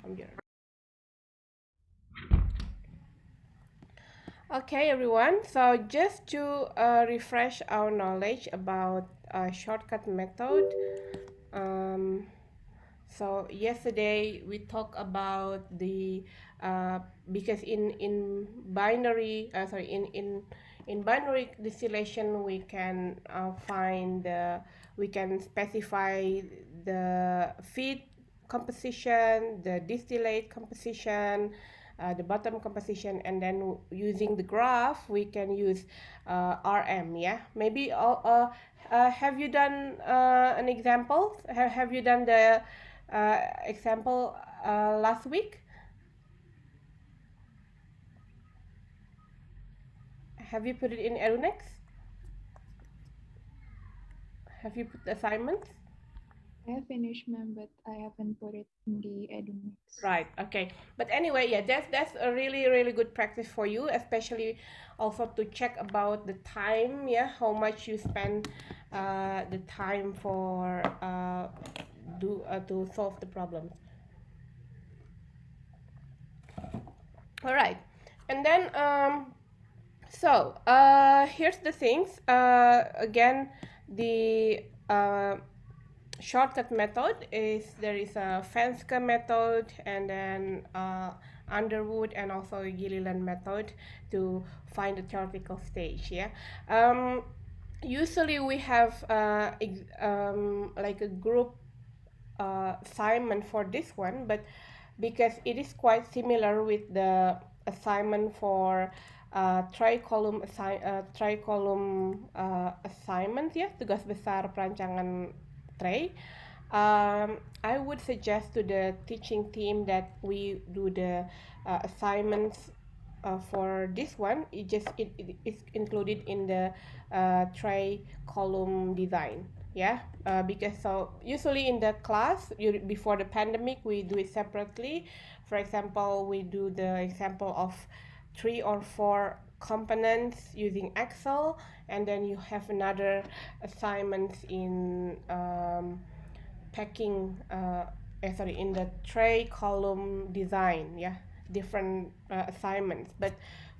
computer. Okay, everyone. So just to refresh our knowledge about shortcut method. Um, so yesterday we talked about the because in binary in binary distillation we can find we can specify the feed composition, the distillate composition, the bottom composition, and then using the graph we can use RM. Yeah, maybe have you done an example? Have you done the example last week? Have you put it in Erunex? Have you put the assignments? I have finished, ma'am, but I haven't put it in the EduMix. Right. Okay. But anyway, yeah, that's a really good practice for you, especially also to check about the time. Yeah, how much you spend the time for to solve the problems. All right. And then so here's the things. Again, the shortcut method is there is a Fenske method, and then Underwood, and also Gilliland method to find the theoretical stage. Yeah. Usually we have like a group assignment for this one, but because it is quite similar with the assignment for tri-column assignment, ya, tugas besar perancangan tray. I would suggest to the teaching team that we do the assignments for this one. It is included in the tri-column design. Yeah, because so usually in the class before the pandemic we do it separately. For example, we do the example of 3 or 4 components using Excel, and then you have another assignments in packing in the tray column design. Yeah, different assignments. But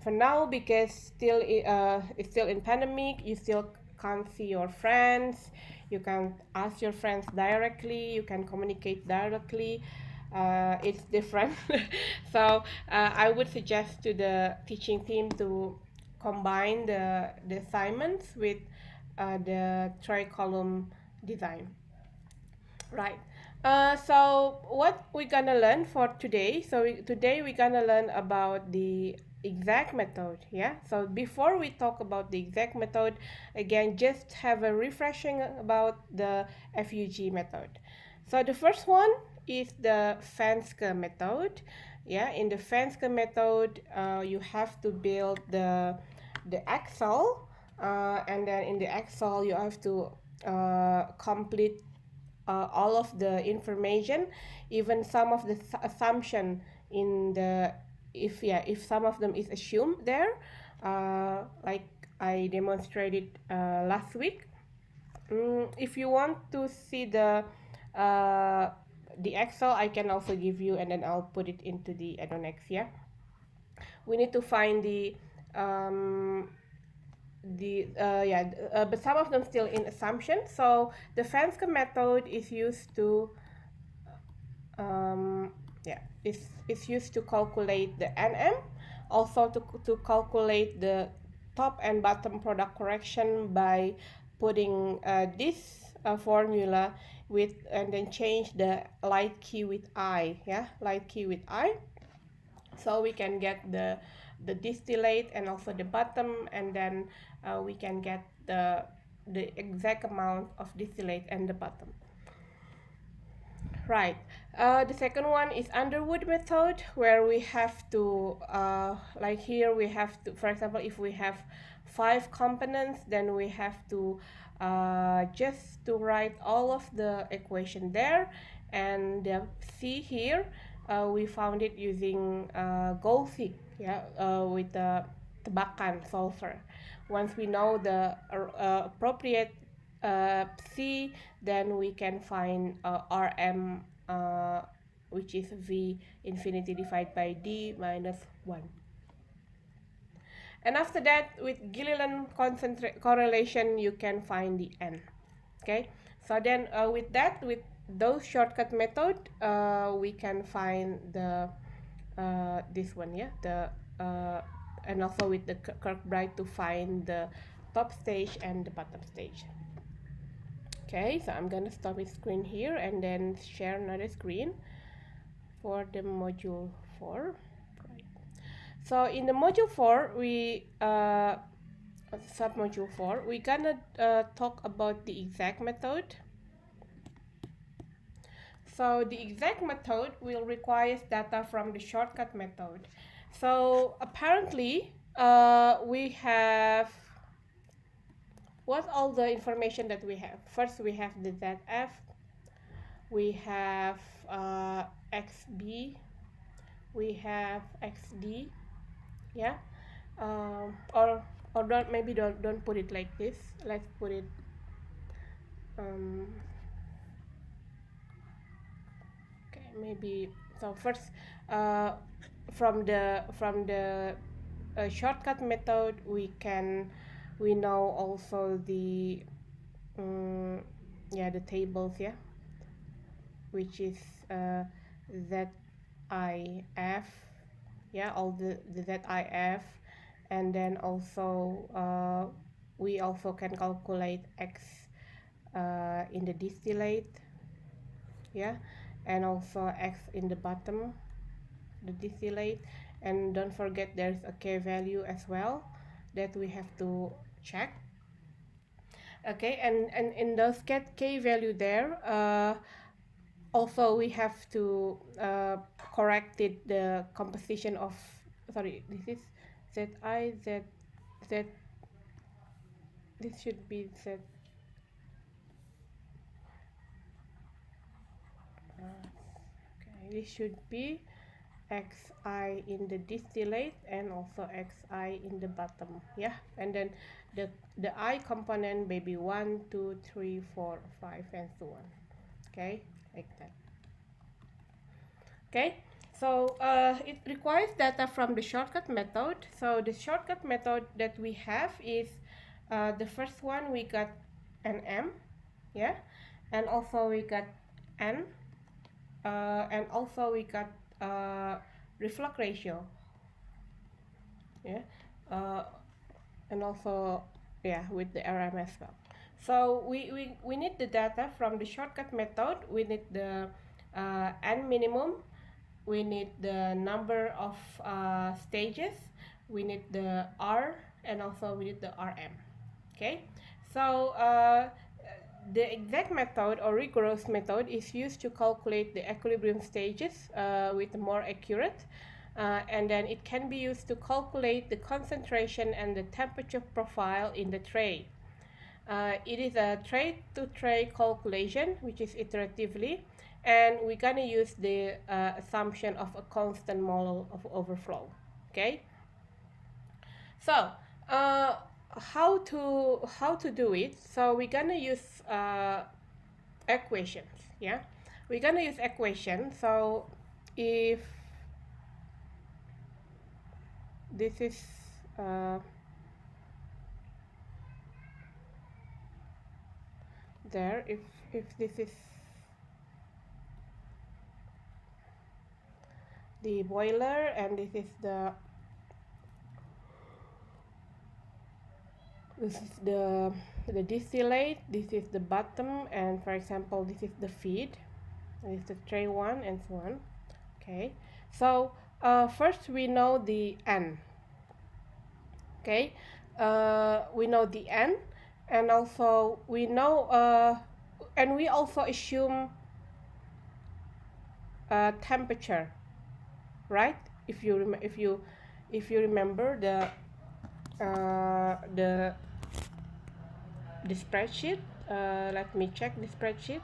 for now, because still it's still in pandemic, you still can't see your friends, you can ask your friends directly, you can communicate directly. It's different. So I would suggest to the teaching team to combine the assignments with the tri-column design. Right. So what we're gonna learn for today? So today we're gonna learn about the exact method. Yeah. So before we talk about the exact method, again, just have a refreshing about the FUG method. So the first one is the Fenske method. Yeah. In the Fenske method, you have to build the Excel, and then in the Excel you have to complete all of the information, even some of the assumption in the if some of them is assumed there, like I demonstrated last week. If you want to see the Excel, I can also give you, and then I'll put it into the Edonex. Yeah, we need to find um, but some of them still in assumption. So the Fenske method is used to it's used to calculate the NM, also to calculate the top and bottom product correction by putting this formula with, and then change the light key with I. Yeah, light key with I, so we can get the distillate and also the bottom, and then we can get the exact amount of distillate and the bottom. Right. The second one is Underwood method, where we have to, like here we have to, for example, if we have 5 components, then we have to just to write all of the equation there, and see here, we found it using Golfik, yeah, with the tebakan solver. Once we know the appropriate C, then we can find RM which is V infinity divided by D minus 1. And after that, with Gilliland correlation, you can find the N. Okay, so then with those shortcut method, we can find the this one, yeah, the and also with the Kirkbride to find the top stage and the bottom stage. Okay, so I'm gonna stop the screen here and then share another screen for the module 4. So in the module 4, we submodule 4, we're gonna talk about the exact method. So the exact method will require data from the shortcut method. So apparently we have what all the information that we have. First we have the ZF, we have XB, we have XD, yeah, or don't, maybe don't put it like this. Let's put it okay, maybe. So first from the shortcut method we know also the yeah, the tables, yeah, which is ZIF, yeah, all the ZIF, and then also we also can calculate X in the distillate, yeah, and also X in the bottom, the distillate, and don't forget there's a K value as well that we have to check. Okay, and in those K value there, also we have to correct it, the composition of, sorry, this is ZI, Z, this should be Z, okay, this should be XI in the distillate and also XI in the bottom, yeah, and then the I component maybe 1, 2, 3, 4, 5, and so on. Okay, like that. Okay, so it requires data from the shortcut method. So the shortcut method that we have is the first one, we got an M, yeah, and also we got N, and also we got reflux ratio, yeah, and also, yeah, with the RM as well. So we need the data from the shortcut method. We need the N minimum, we need the number of stages, we need the R, and also we need the RM. Okay, so the exact method or rigorous method is used to calculate the equilibrium stages with more accurate, and then it can be used to calculate the concentration and the temperature profile in the tray. It is a tray-to-tray calculation, which is iteratively, and we're gonna use the assumption of a constant mole of overflow. Okay, so how to do it? So we're gonna use equations, yeah, we're gonna use equation. So if this is there, if this is the boiler and this is the distillate, this is the bottom, and for example this is the feed, this is the tray 1, and so on. Okay, so first we know the N. Okay, we know the N, and also we know and we also assume temperature, right? If you remember the spreadsheet, let me check the spreadsheet.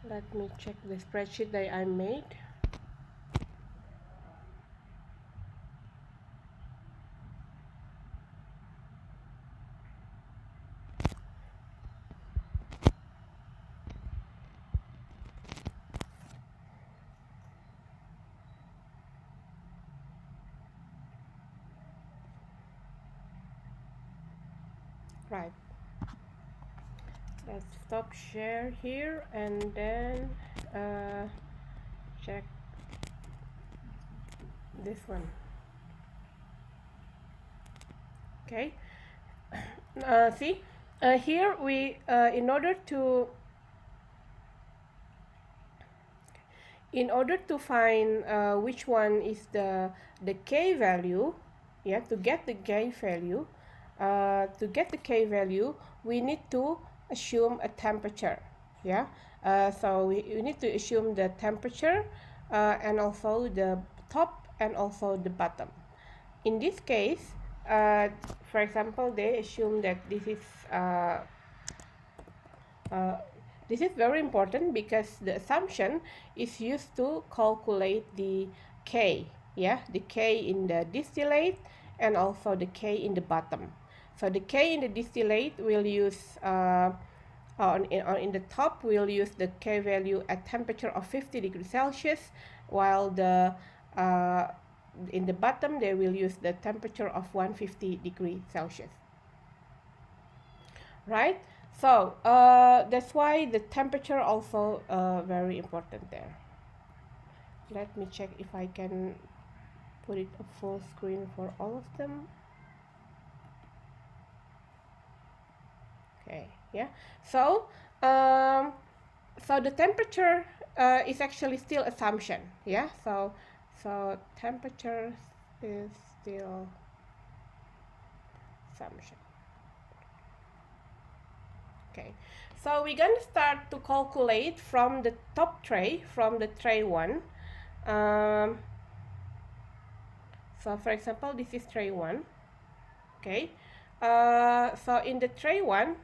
Let me check the spreadsheet that I made. Right. Let's stop share here and then check this one. Okay. See, here we in order to find which one is the k value, yeah, to get the k value, we need to assume a temperature, yeah. So we need to assume the temperature and also the top and also the bottom. In this case, for example, they assume that uh, this is very important because the assumption is used to calculate the K, yeah, the K in the distillate and also the K in the bottom. So the K in the distillate will use in the top we'll use the K value at temperature of 50 degrees Celsius, while in the bottom they will use the temperature of 150 degrees Celsius. Right? So that's why the temperature also very important there. Let me check if I can put it a full screen for all of them. Okay, yeah. So the temperature is actually still assumption, yeah. So temperature is still assumption. Okay, so we're gonna start to calculate from the top tray, from the tray 1. So for example, this is tray 1. Okay, so in the tray 1,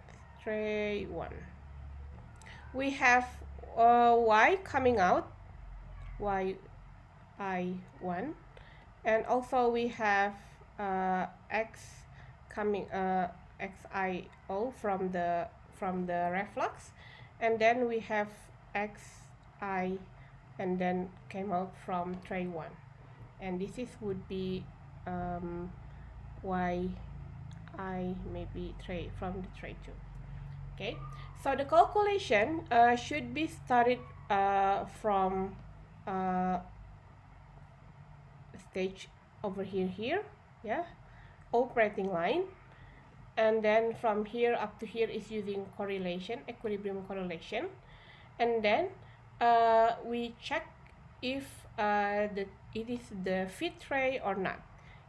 we have y coming out, yi1, and also we have x coming xio from the reflux, and then we have xi and then came out from tray 1, and this is would be yi maybe tray from the tray 2. Okay, so the calculation should be started from stage over here, yeah, operating line, and then from here up to here is using correlation, equilibrium correlation, and then we check if it is the feed tray or not.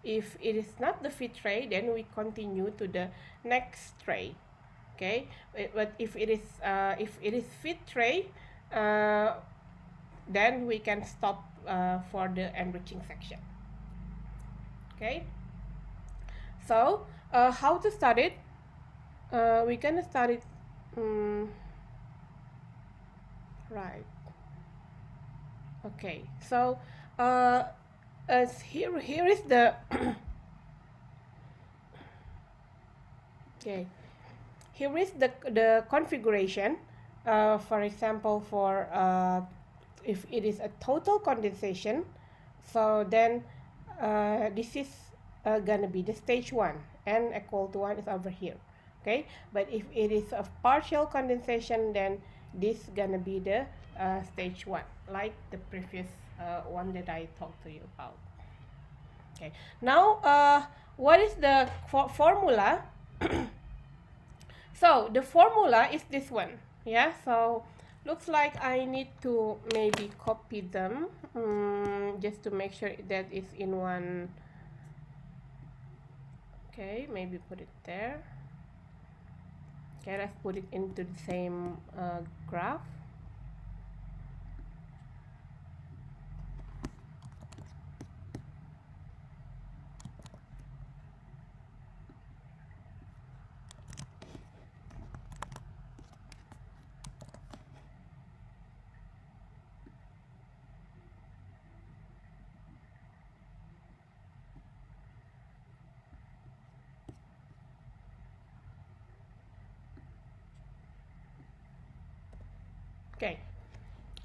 If it is not the feed tray, then we continue to the next tray. Okay, but if it is feed tray, then we can stop for the enriching section. Okay, so how to start it? We're gonna start it right. Okay, so as here is the okay, here is the configuration. For example, for if it is a total condensation, so then this is gonna be the stage 1, n equal to 1 is over here. Okay, but if it is a partial condensation, then this gonna be the stage 1, like the previous one that I talked to you about. Okay, now what is the formula? So the formula is this one, yeah. So looks like I need to maybe copy them just to make sure that it's in one. Okay, maybe put it there. Okay, let's put it into the same graph.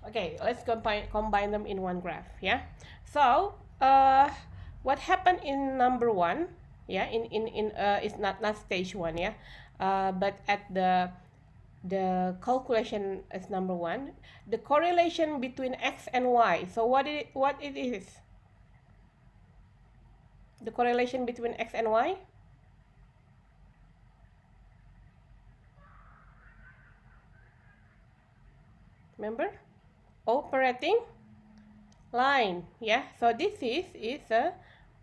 Okay, let's combine them in one graph, yeah. So what happened in number 1, yeah, in it's not stage 1, yeah. but at the calculation is number 1. The correlation between x and y. So what it is? The correlation between x and y. Remember? Operating line. Yeah. So this is a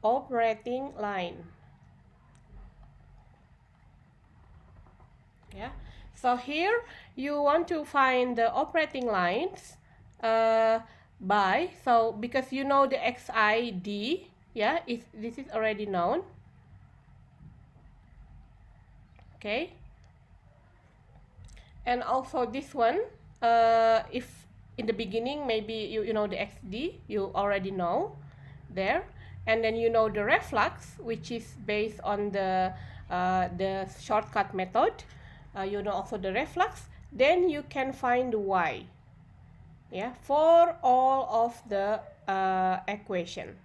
operating line. Yeah. So here you want to find the operating lines because you know the xid, yeah, this is already known. Okay. And also this one, if in the beginning maybe you know the xd, you already know there, and then you know the reflux, which is based on the shortcut method. You know also the reflux. Then you can find the y, yeah, for all of the equation,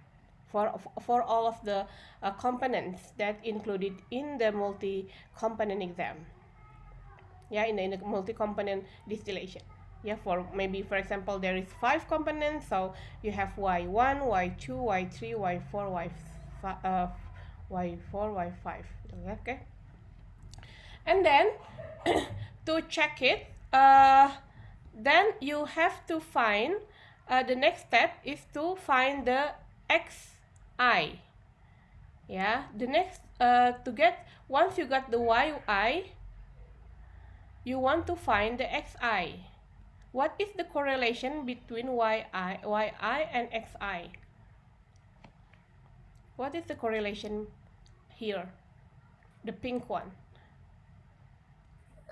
for all of the components that included in the multi-component exam. Yeah, in the multi-component distillation. Yeah, for example, there is 5 components, so you have y1, y2, y3, y4, y4, y5. Okay. And then to check it, then you have to find the next step is to find the xi. Yeah, the next once you got the yi, you want to find the xi. What is the correlation between yi and xi? What is the correlation here? The pink one.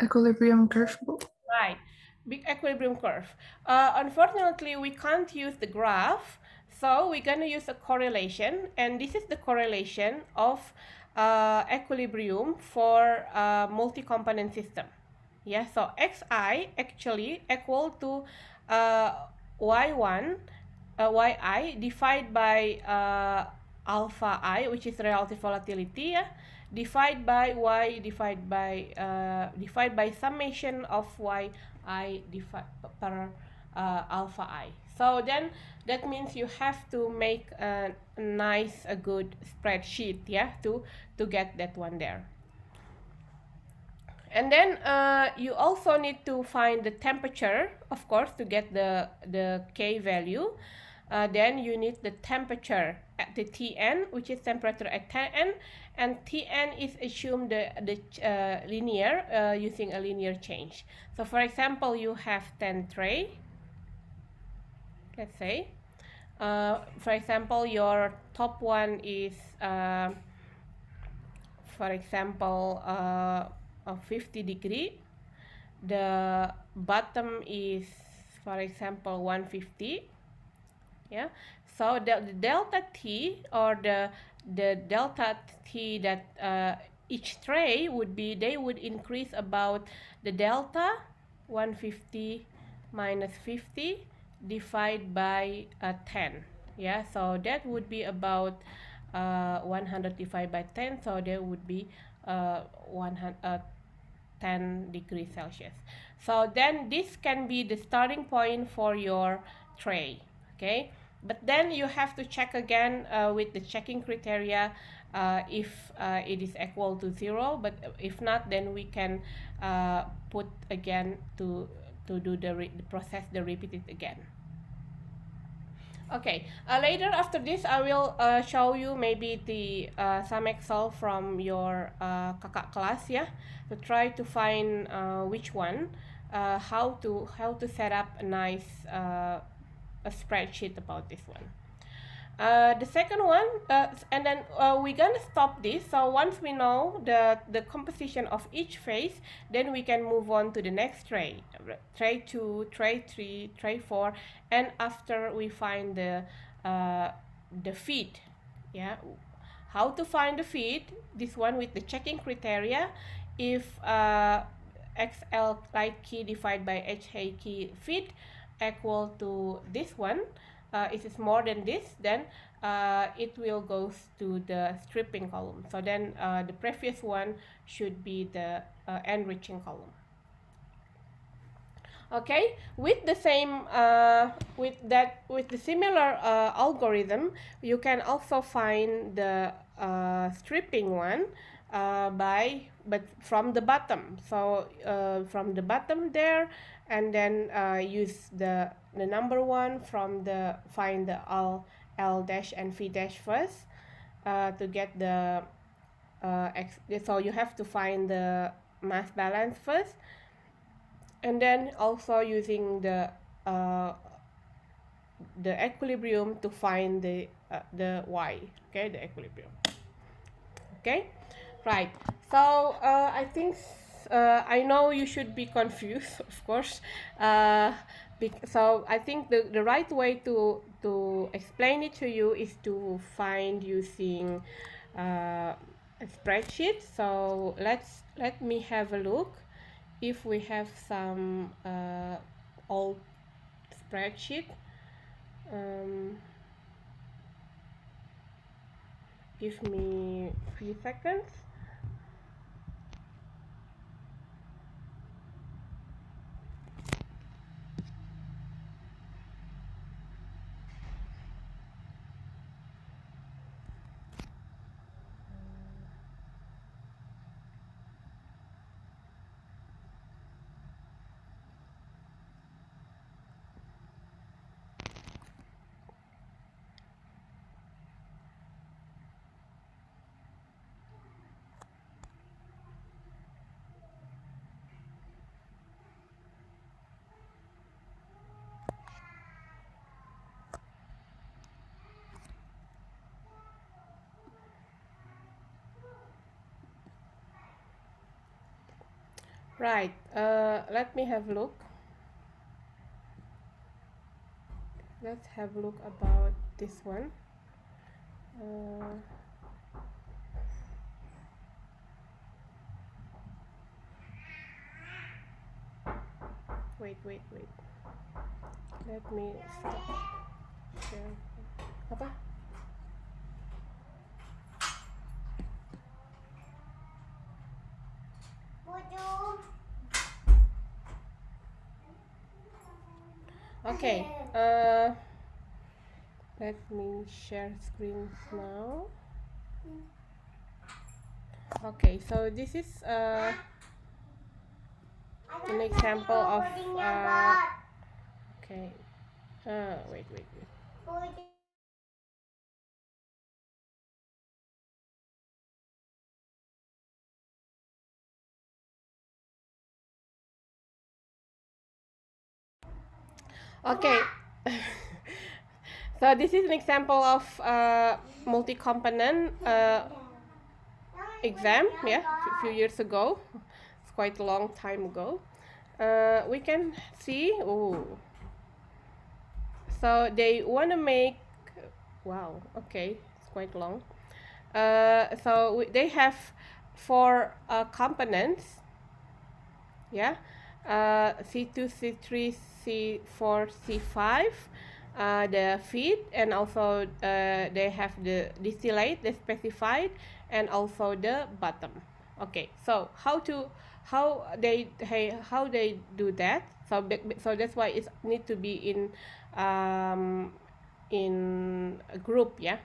Equilibrium curve. Right, big equilibrium curve. Unfortunately, we can't use the graph, so we're gonna use a correlation, and this is the correlation of equilibrium for multi-component system. Yeah, so xi actually equal to y1 yi divided by alpha I, which is relative volatility, yeah, divided by y divided by summation of y I per alpha I. So then that means you have to make a good spreadsheet, yeah, to get that one there. And then you also need to find the temperature, of course, to get the K value. Then you need the temperature at the Tn, which is temperature at Tn, and Tn is assumed the linear using a linear change. So for example, you have 10 tray. Let's say, for example, your top one is, for example, 50 degree. The bottom is, for example, 150. Yeah, so the delta T, or the delta T that each tray would be, they would increase about the delta 150 minus 50 divided by 10. Yeah, so that would be about 100 divided by 10, so there would be 10 degrees Celsius. So then this can be the starting point for your tray. Okay, but then you have to check again with the checking criteria if it is equal to 0, but if not, then we can put again to do the process, the repeat it again. Okay, later after this I will show you maybe the some Excel from your kakak class, yeah, to try to find which one, how to set up a nice a spreadsheet about this one. The second one, and then we're gonna stop this. So once we know the composition of each phase, then we can move on to the next tray, tray 2, tray 3, tray 4, and after we find the feed. Yeah, how to find the feed? This one with the checking criteria. If XL light key divided by HA key feed equal to this one, if it's more than this, then it will go to the stripping column. So then the previous one should be the enriching column. Okay, with the same with the similar algorithm, you can also find the stripping one but from the bottom. So from the bottom there, and then use the number one from the find the L dash and V dash first to get the so you have to find the mass balance first, and then also using the equilibrium to find the y. Okay, the equilibrium. Okay, right. So I think I know you should be confused, of course. So I think the right way to explain it to you is to find using a spreadsheet. So let me have a look if we have some old spreadsheet. Give me a few seconds. Right, let me have a look. Let's have a look about this one. Wait. Let me stop share. Apa? Okay, let me share screens now. Okay, so this is an example of okay. Wait. Okay. So this is an example of multi-component exam, yeah, a few years ago. It's quite a long time ago. We can see, so they want to make, wow, okay, it's quite long. So they have 4 components, yeah, C2, C3, C4, C5, the feed, and also they have the distillate, the specified, and also the bottom. Okay, so how they do that? So that's why it need to be in a group, ya.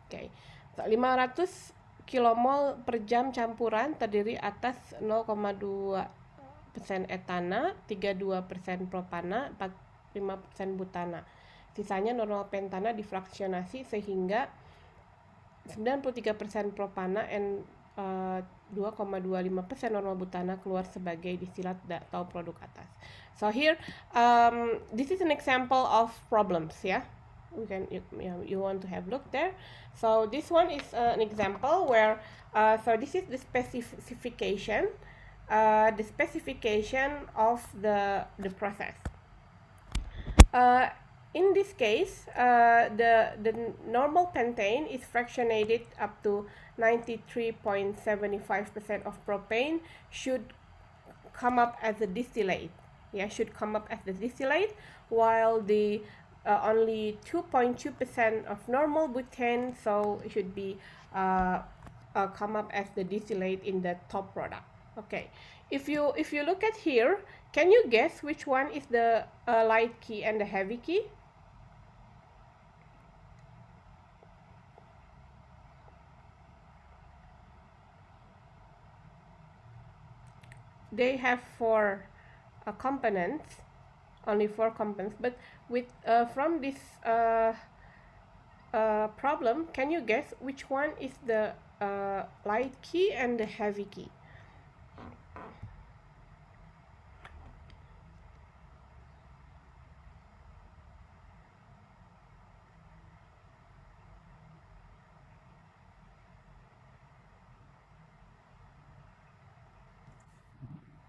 Oke, 500 kilomol per jam campuran terdiri atas 0,2% etana, 32% propana, 45% butana. Sisanya normal pentana difraksionasi sehingga 93% propana and 2,25% normal butana keluar sebagai distilat atau produk atas. So here, this is an example of problems, yeah. You want to have a look there. So this one is an example where so this is the specification of the process. In this case, the normal pentane is fractionated up to 93.75% of propane should come up as a distillate. yeah, should come up as the distillate, while the only 2.2% of normal butane, so it should be come up as the distillate in the top product. Okay, if you look at here, can you guess which one is the light key and the heavy key? They have four components, only four components, but with from this problem, can you guess which one is the light key and the heavy key?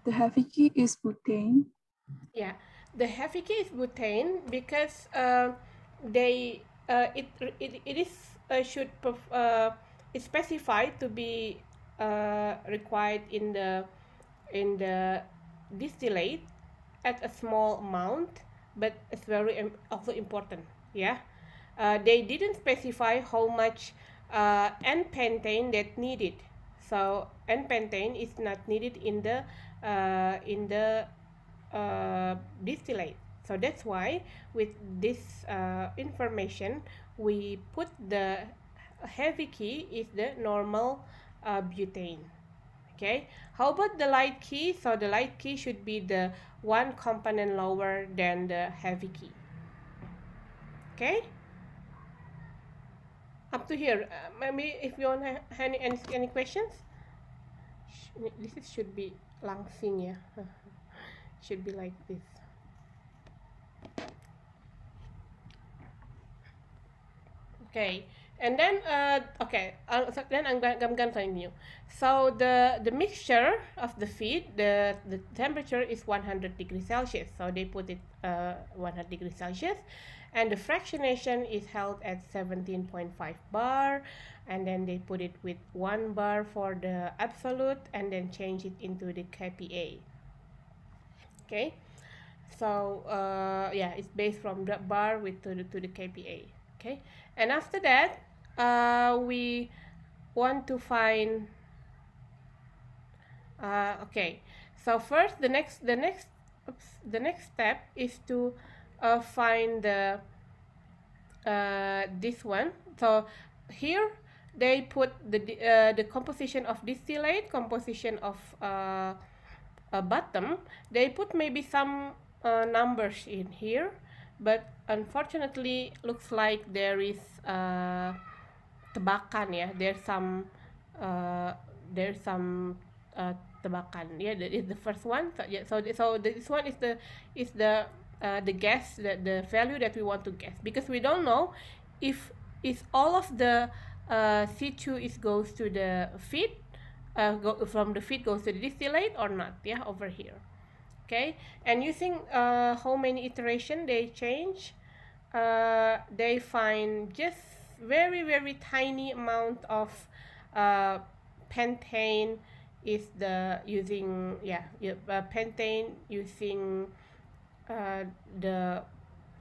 The heavy key is butane. Yeah, the heavy key is butane because they it is should it's specified to be required in the distillate at a small amount, but it's very also important. Yeah, they didn't specify how much N-pentane that needed. So N-pentane is not needed in the distillate. So that's why with this information we put the heavy key is the normal butane. Okay, how about the light key? So the light key should be the one component lower than the heavy key. Okay, up to here. Maybe if you want any questions, should be langsing, yeah. Should be like this. Okay, and then so then I'm going to continue. So the mixture of the feed, the temperature is 100 degrees Celsius. So they put it 100 degrees Celsius, and the fractionation is held at 17.5 bar, and then they put it with 1 bar for the absolute, and then change it into the kPa. Okay, so yeah, it's based from the bar with to the kPa. Okay, and after that we want to find okay, so first the next step is to find the this one. So here they put the composition of distillate, composition of bottom. They put maybe some numbers in here, but unfortunately looks like there is tebakan, yeah, there's some tebakan, yeah, that is the first one. So yeah, so this one is the guess, the value that we want to guess, because we don't know if is all of the C2 is goes to the feed, from the feed goes to the distillate or not, yeah, over here. Okay, and using how many iteration they change, they find just very tiny amount of pentane is the using, yeah, pentane using the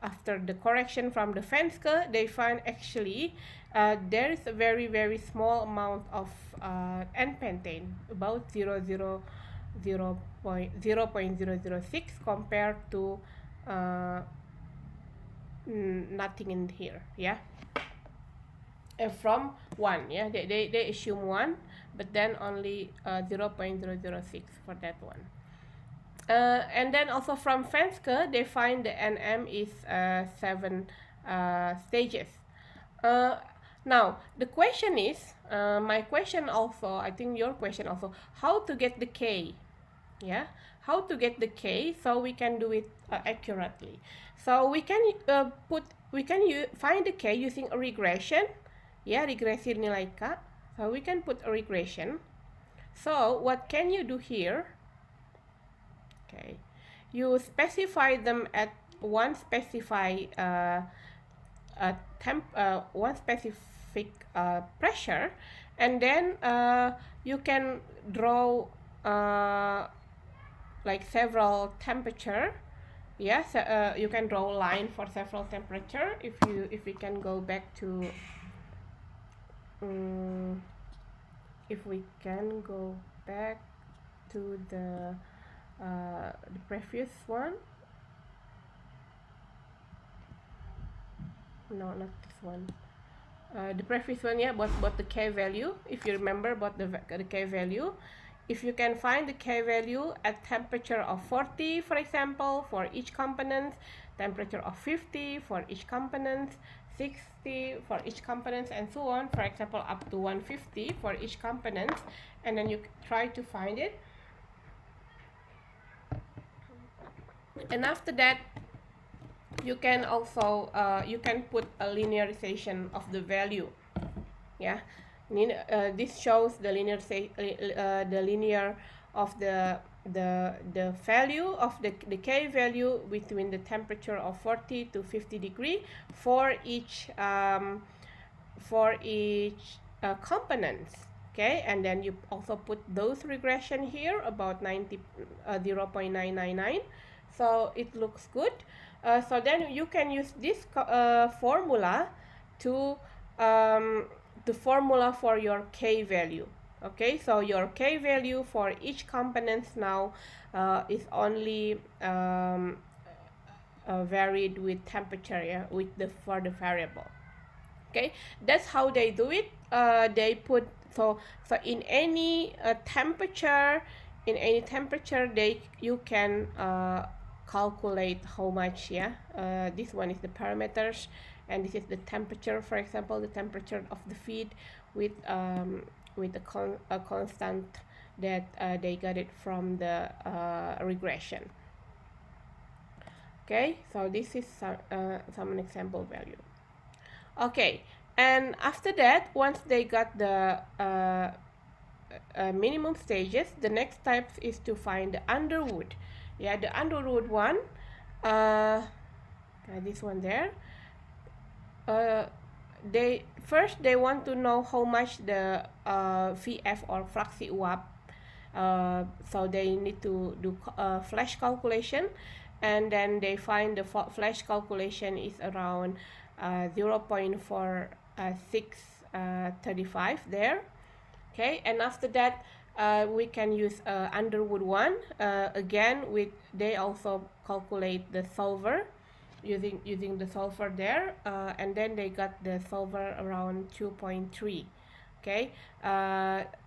after the correction from the Fenske, they find actually there is a very small amount of N-pentane, about 0.006 compared to nothing in here, yeah. And from 1, yeah, they assume 1, but then only 0.006 for that one. And then also from Fenske, they find the NM is 7 stages. Now, the question is, my question also, I think your question also, how to get the K? Yeah, how to get the K so we can do it accurately. So we can find the K using a regression. Yeah, regresi nilai K. So we can put a regression. So what can you do here? Okay, you specify them at one specified one specific pressure, and then you can draw like several temperature. Yes, you can draw a line for several temperature. If we can go back to if we can go back to the previous one. No, not this one. The previous one, yeah, about the K value. If you remember about the K value, if you can find the K value at temperature of 40, for example, for each component, temperature of 50 for each component, 60 for each component, and so on, for example, up to 150 for each component, and then you try to find it. And after that, you can also you can put a linearization of the value. Yeah, this shows the linear of the value of the K value between the temperature of 40 to 50 degree for each components. Okay, and then you also put those regression here about 0.999, so it looks good. So then you can use this formula to the formula for your K value. Okay, so your K value for each component now is only varied with temperature, yeah, with the for the variable. Okay, that's how they do it. They put so in any temperature, you can calculate how much. Yeah, this one is the parameters, and this is the temperature. For example, the temperature of the feed with a constant that they got it from the regression. Okay, so this is some example value. Okay, and after that, once they got the minimum stages, the next step is to find the underwood. Yeah, the underwood one, this one there. They want to know how much the VF or fraksi uap. So they need to do flash calculation, and then they find the flash calculation is around 0.4635 there. Okay, and after that we can use underwood one again. They also calculate the sulfur using the sulfur there, and then they got the sulfur around 2.3. Okay,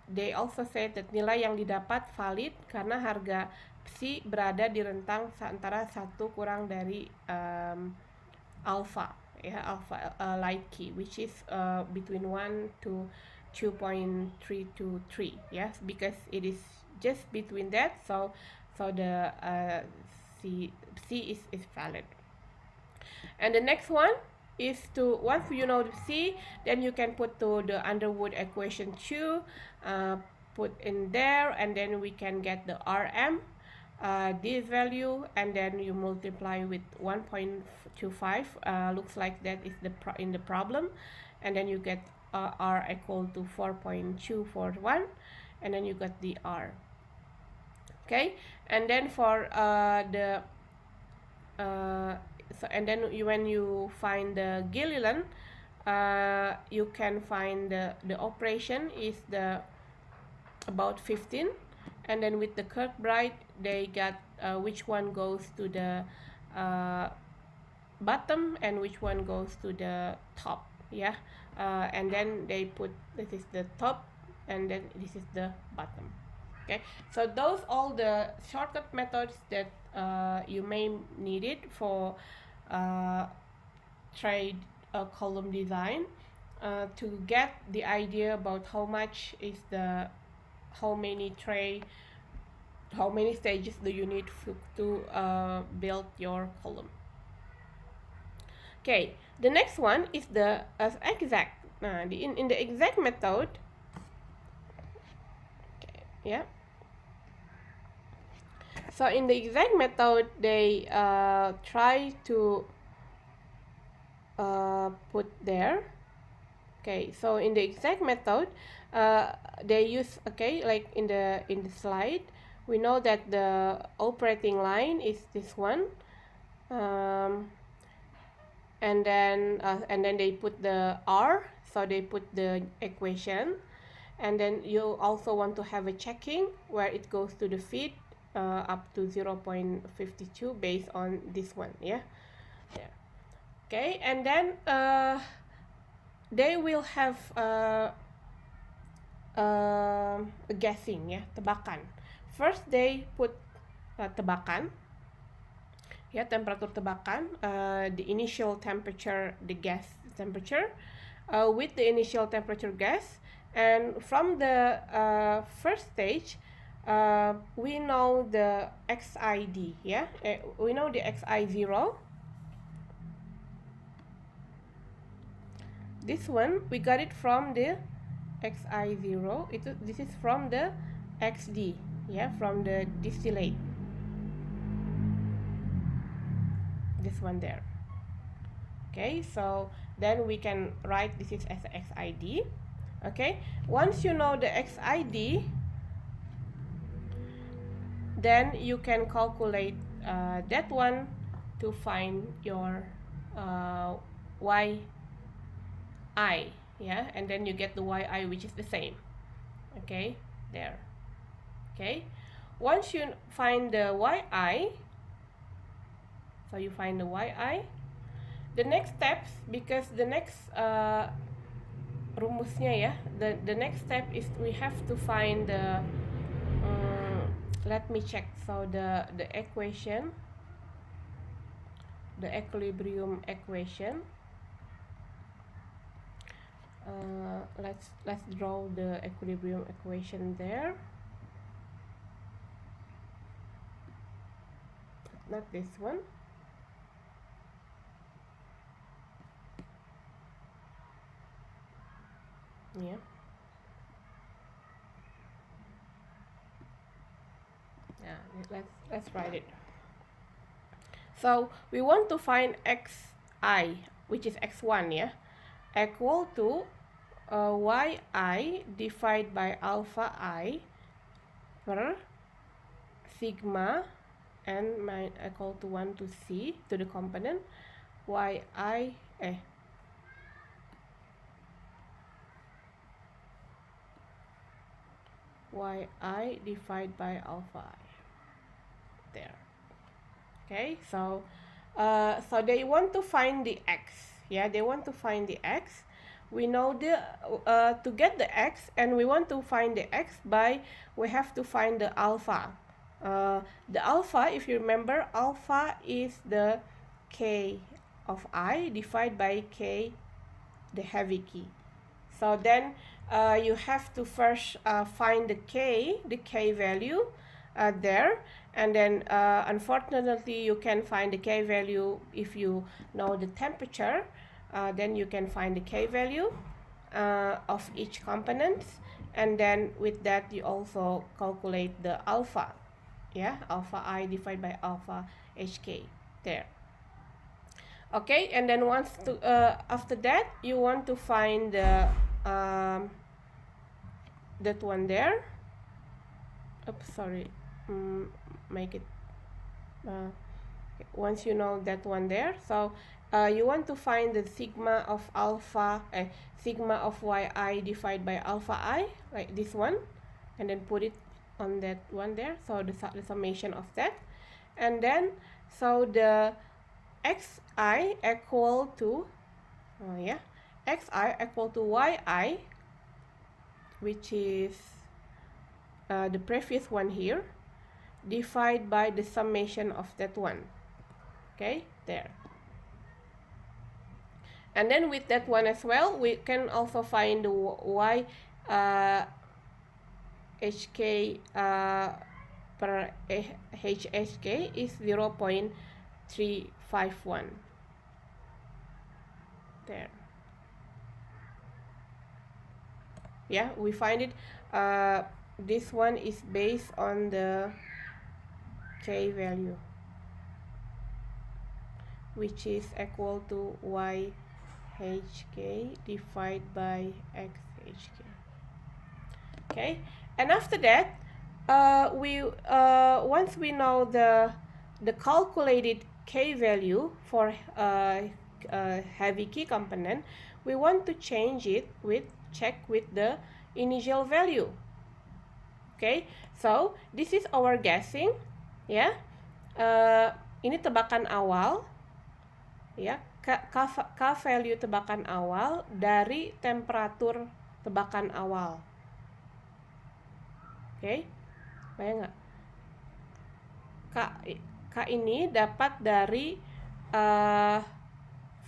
they also said that nilai yang didapat valid karena harga psi berada di rentang antara 1 kurang dari alpha, yeah, alpha light key, which is between 1 to 2.323. Yes, because it is just between that, so the C is valid. And the next one is to, once you know the C, then you can put to the Underwood equation 2, put in there, and then we can get the RM, this value, and then you multiply with 1.25. Looks like that is in the problem, and then you get R equal to 4.241, and then you got the R. Okay, and then for and then when you find the Gilliland, you can find the operation is about 15, and then with the Kirkbride they got which one goes to the bottom and which one goes to the top. Yeah, and then they put this is the top and then this is the bottom. Okay, so those all the shortcut methods that you may need it for trade column design to get the idea about how much is how many stages do you need to build your column. Okay, the next one is the exact. In the exact method, okay, yeah. So in the exact method, they try to put there. Okay, so in the exact method, they use, okay, like in the slide, we know that the operating line is this one, and then they put the R, so they put the equation, and then you also want to have a checking where it goes to the feed up to 0.52 based on this one. Yeah. Okay, and then they will have a guessing, yeah, tebakan. First they put tebakan, yeah, temperature tebakan, the initial temperature, the gas temperature, with the initial temperature gas, and from the first stage, we know the XID, yeah, we know the XI0. This one we got it from the XI0. This is from the XD, yeah, from the distillate. This one there. Okay, so then we can write this is as XID. Okay, once you know the XID, then you can calculate that one to find your YI, yeah, and then you get the YI, which is the same. Okay, there. Okay, once you find the YI, so you find the YI, the next steps, because the next rumusnya, ya, the next step is we have to find the let me check, so the equation, the equilibrium equation, let's draw the equilibrium equation there. Not this one. Yeah. Yeah, let's write it. So we want to find xi, which is x1, yeah, equal to yi divided by alpha I per sigma n equal to 1 to c to the component yi divided by alpha I. There. Okay, so so they want to find the x. Yeah, they want to find the x. We know the to get the x, and we want to find the x by, we have to find the alpha. The alpha, if you remember, alpha is the k of I divided by k, the heavy key. So then you have to first find the k value there, and then unfortunately you can find the k value if you know the temperature. Then you can find the k value of each component, and then with that you also calculate the alpha, yeah, alpha I divided by alpha hk there. Okay, and then once to after that you want to find the that one there. Oops, sorry, make it once you know that one there, so you want to find the sigma of alpha, sigma of yi divided by alpha I, like this one, and then put it on that one there, so the summation of that, and then so the xi equal to xi equal to yi, which is the previous one here, divided by the summation of that one. Okay, there. And then with that one as well, we can also find the y hk per hsk is 0.351 there. Yeah, we find it, this one is based on the k value, which is equal to yhk divided by xhk. Okay, and after that once we know the calculated K value for heavy key component, we want to change it with check with the initial value. Okay, so this is our guessing, ya. Ini tebakan awal, ya. K value tebakan awal dari temperatur tebakan awal. Oke, bayang nggak? K ini dapat dari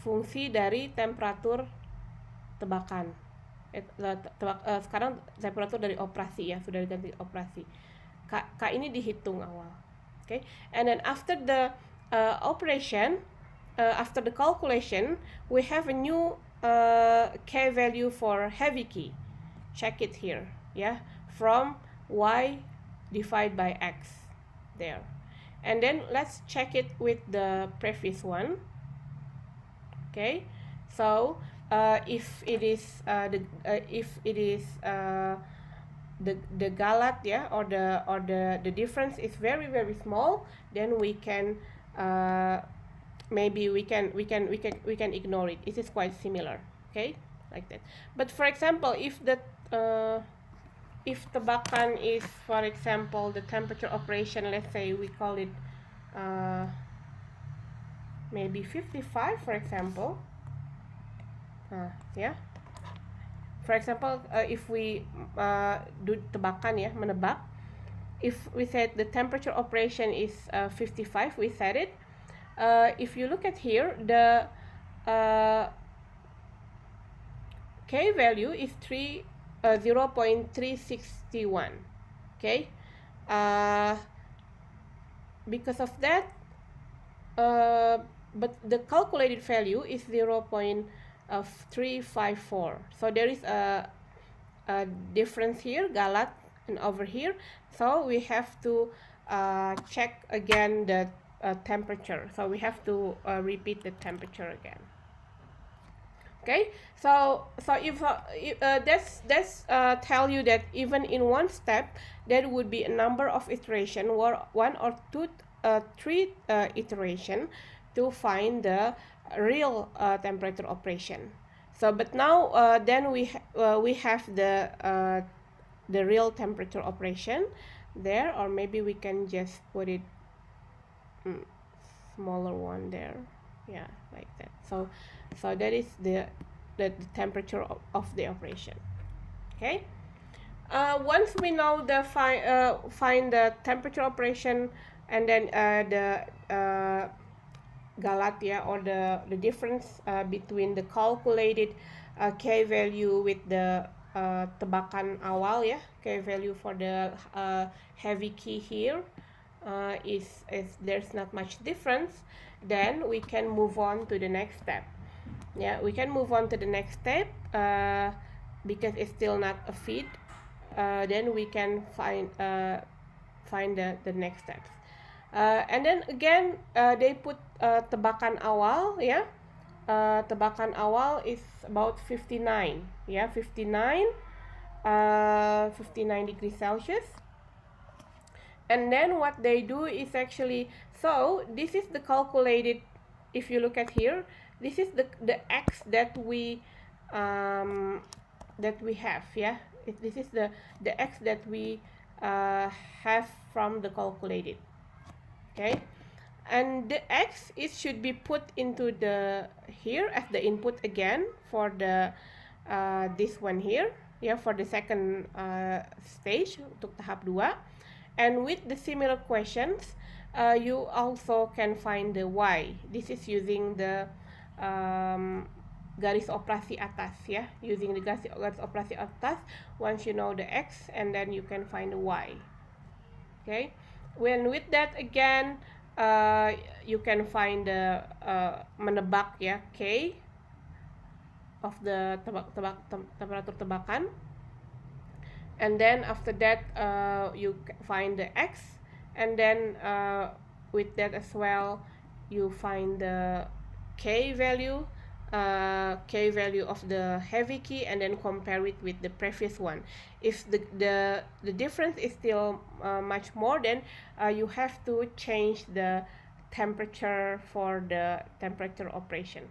fungsi dari temperatur tebakan. Sekarang temperatur dari operasi, ya, sudah diganti operasi. K ini dihitung awal. Okay, and then after the operation, after the calculation, we have a new K value for heavy key. Check it here, yeah, from Y divided by X there. And then let's check it with the previous one. Okay, so if it is the galat, yeah, or the difference is very small, then we can maybe we can ignore it. It is quite similar. Okay, like that. But for example, if tebakan is, for example, the temperature operation, let's say we call it maybe 55, for example. Yeah. For example, if we do tebakan, ya, menebak, if we said the temperature operation is 55, we said it. If you look at here, the K value is 0.361. Okay, because of that, but the calculated value is 0.354. So there is a difference here, galat, and over here. So we have to check again the temperature. So we have to repeat the temperature again. Okay, so if that's tell you that even in one step there would be a number of iteration, or one or two, three iteration to find the real temperature operation. So, but now then we have the real temperature operation there, or maybe we can just put it smaller one there, yeah, like that. So that is the temperature of the operation. Okay, once we know the find the temperature operation, and then the galat, yeah, or the difference between the calculated K value with the tebakan awal, ya, K value for the heavy key here is there's not much difference, then we can move on to the next step. Yeah, we can move on to the next step because it's still not a feed. Then we can find the next steps. And then again they put tebakan awal, yeah. Tebakan awal is about 59, yeah, 59 degrees Celsius. And then what they do is actually, so this is the calculated, if you look at here, this is the X that we have, yeah. This is the X that we have from the calculated. Okay, and the X, it should be put into the here as the input again for the this one here, yeah, for the second stage untuk tahap 2. And with the similar questions, you also can find the Y. This is using the garis operasi atas, ya, using the garis operasi atas. Once you know the X, and then you can find the Y. Okay, when with that again, you can find the menebak, ya, K of the temperatur tebakan. And then after that you find the X, and then with that as well you find the K value K value of the heavy key and then compare it with the previous one. If the difference is still much more, then you have to change the temperature for the temperature operation.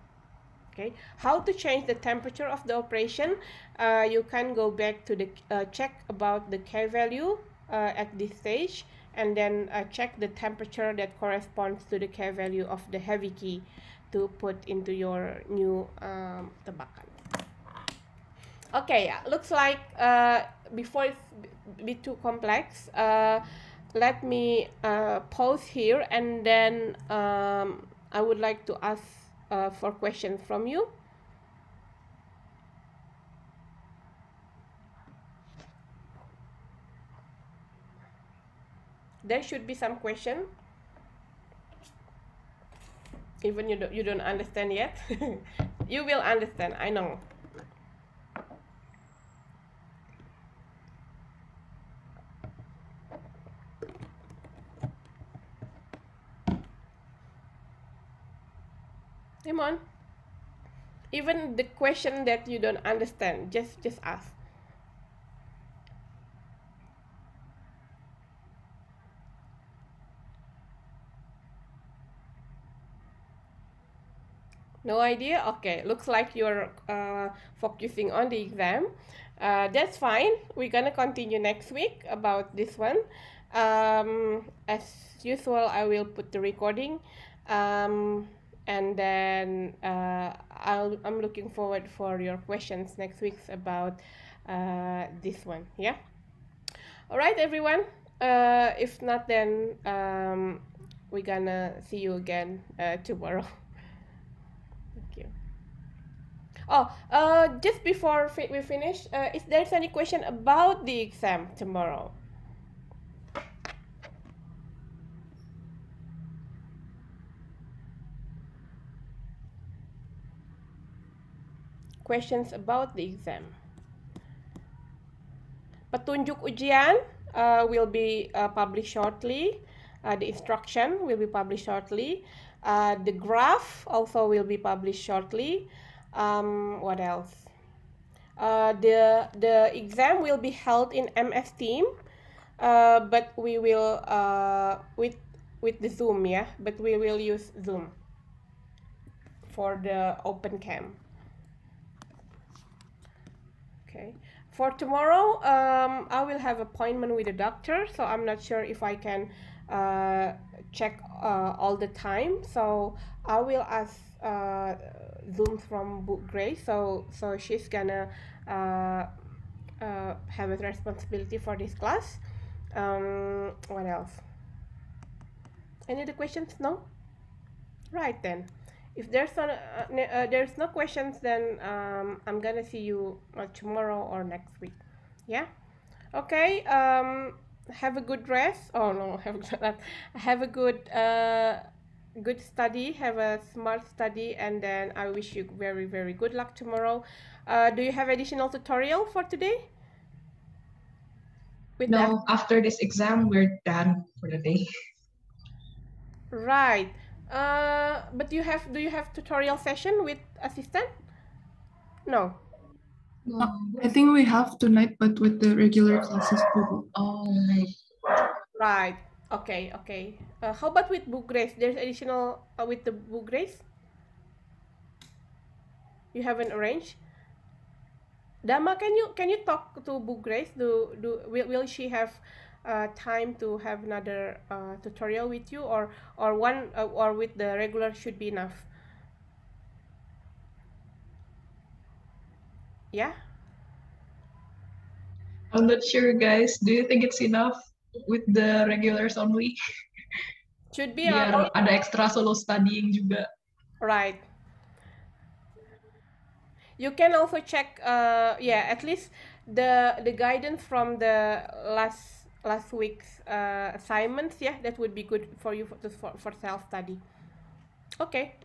Okay, how to change the temperature of the operation? You can go back to the check about the K value at this stage, and then check the temperature that corresponds to the K value of the heavy key to put into your new tebakan. Okay, looks like before it's a bit too complex, let me pause here, and then I would like to ask for questions from you. There should be some question, even you don't understand yet. You will understand, I know. Come on. Even the question that you don't understand, just ask. No idea? Okay, looks like you're focusing on the exam. That's fine. We're gonna continue next week about this one. As usual, I will put the recording. And then I'm looking forward for your questions next week about this one. Yeah. All right, everyone. If not, then we're gonna see you again tomorrow. Thank you. Oh, just before we finish, if there's any question about the exam tomorrow. Questions about the exam. Petunjuk ujian will be published shortly. The instruction will be published shortly. The graph also will be published shortly. What else? The exam will be held in MS Team, but we will with the Zoom, yeah. But we will use Zoom for the open cam. Okay. For tomorrow, I will have appointment with a doctor, so I'm not sure if I can check all the time. So I will ask Zoom from Book Grace. So she's gonna have a responsibility for this class. What else? Any other questions? No. Right then. If there's no questions, then I'm gonna see you tomorrow or next week. Yeah. Okay. Have a good rest. Oh no, have a good good study. Have a smart study, and then I wish you very good luck tomorrow. Do you have additional tutorial for today? No, after this exam, we're done for the day. Right. But do you have tutorial session with assistant? No. No. I think we have tonight, but with the regular classes too. Oh, right. Right. Okay. How about with book grace? There's additional with the book grace? You haven't arranged? Dama, can you talk to book grace? Will she have time to have another tutorial with you, or one or with the regular should be enough? Yeah. I'm not sure, guys. Do you think it's enough with the regulars only? Should be Biar ada extra solo studying juga. right. You can also check yeah, at least the guidance from the last week's assignments. Yeah, that would be good for you for self study. Okay.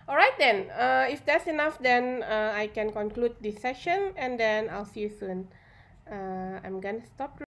All right then. If that's enough, then I can conclude this session, and then I'll see you soon. I'm gonna stop